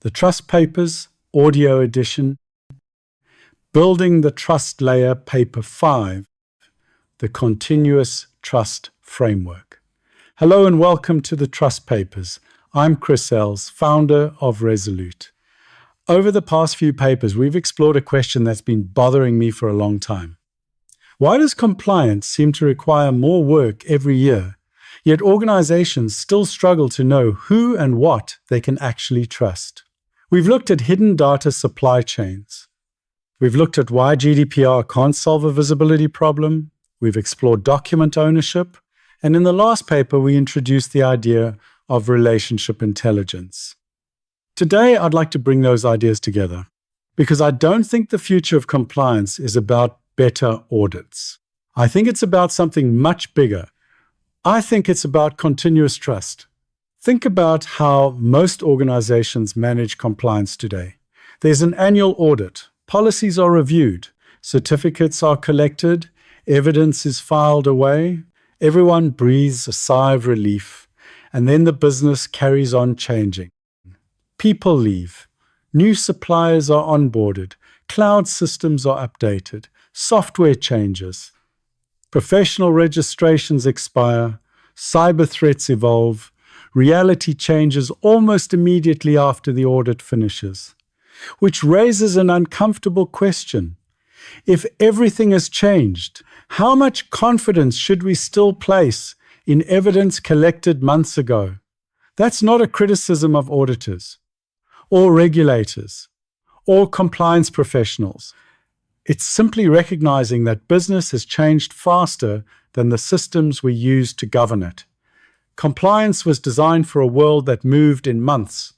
The Trust Papers, Audio Edition, Building the Trust Layer, Paper 5, The Continuous Trust Framework. Hello and welcome to the Trust Papers. I'm Chris Ells, founder of Resolute. Over the past few papers, we've explored a question that's been bothering me for a long time. Why does compliance seem to require more work every year, yet organizations still struggle to know who and what they can actually trust? We've looked at hidden data supply chains. We've looked at why GDPR can't solve a visibility problem. We've explored document ownership. And in the last paper, we introduced the idea of relationship intelligence. Today, I'd like to bring those ideas together because I don't think the future of compliance is about better audits. I think it's about something much bigger. I think it's about continuous trust. Think about how most organizations manage compliance today. There's an annual audit. Policies are reviewed. Certificates are collected. Evidence is filed away. Everyone breathes a sigh of relief. And then the business carries on changing. People leave. New suppliers are onboarded. Cloud systems are updated. Software changes. Professional registrations expire. Cyber threats evolve. Reality changes almost immediately after the audit finishes, which raises an uncomfortable question. If everything has changed, how much confidence should we still place in evidence collected months ago? That's not a criticism of auditors, or regulators, or compliance professionals. It's simply recognizing that business has changed faster than the systems we use to govern it. Compliance was designed for a world that moved in months.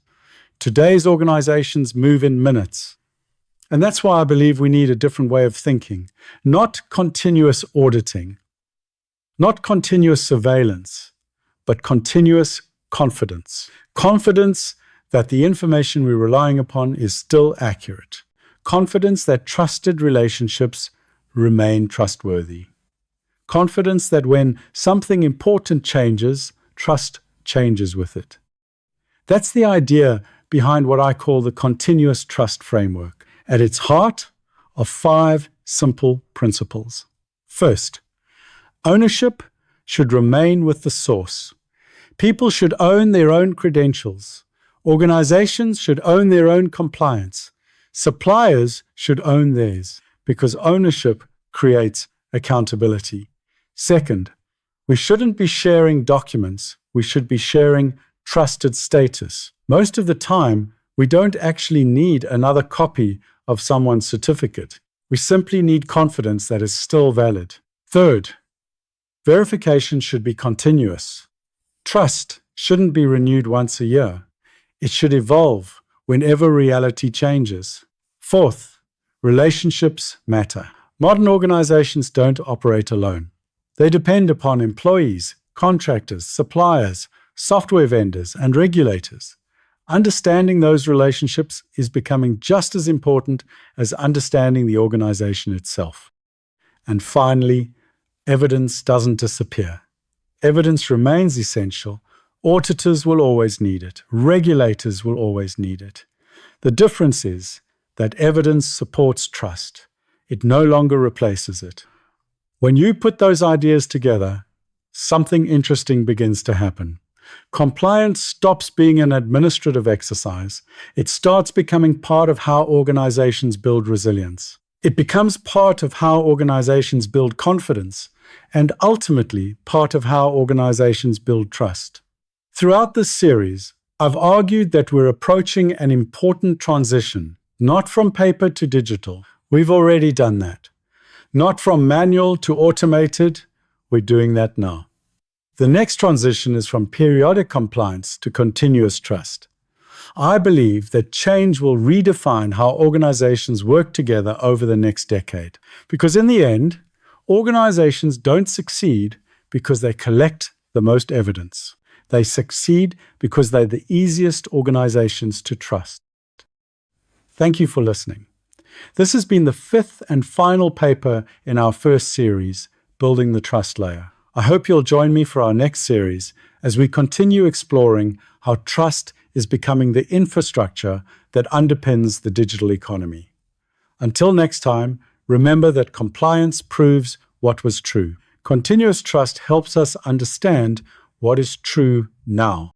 Today's organizations move in minutes. And that's why I believe we need a different way of thinking. Not continuous auditing, not continuous surveillance, but continuous confidence. Confidence that the information we're relying upon is still accurate. Confidence that trusted relationships remain trustworthy. Confidence that when something important changes, trust changes with it. That's the idea behind what I call the continuous trust framework. At its heart are 5 simple principles. First, ownership should remain with the source. People should own their own credentials. Organizations should own their own compliance. Suppliers should own theirs because ownership creates accountability. Second, we shouldn't be sharing documents. We should be sharing trusted status. Most of the time, we don't actually need another copy of someone's certificate. We simply need confidence that is still valid. Third, verification should be continuous. Trust shouldn't be renewed once a year. It should evolve whenever reality changes. Fourth, relationships matter. Modern organizations don't operate alone. They depend upon employees, contractors, suppliers, software vendors, and regulators. Understanding those relationships is becoming just as important as understanding the organization itself. And finally, evidence doesn't disappear. Evidence remains essential. Auditors will always need it. Regulators will always need it. The difference is that evidence supports trust. It no longer replaces it. When you put those ideas together, something interesting begins to happen. Compliance stops being an administrative exercise. It starts becoming part of how organizations build resilience. It becomes part of how organizations build confidence, and ultimately part of how organizations build trust. Throughout this series, I've argued that we're approaching an important transition, not from paper to digital. We've already done that. Not from manual to automated. We're doing that now. The next transition is from periodic compliance to continuous trust. I believe that change will redefine how organizations work together over the next decade. Because in the end, organizations don't succeed because they collect the most evidence. They succeed because they're the easiest organizations to trust. Thank you for listening. This has been the 5th and final paper in our first series, Building the Trust Layer. I hope you'll join me for our next series as we continue exploring how trust is becoming the infrastructure that underpins the digital economy. Until next time, remember that compliance proves what was true. Continuous trust helps us understand what is true now.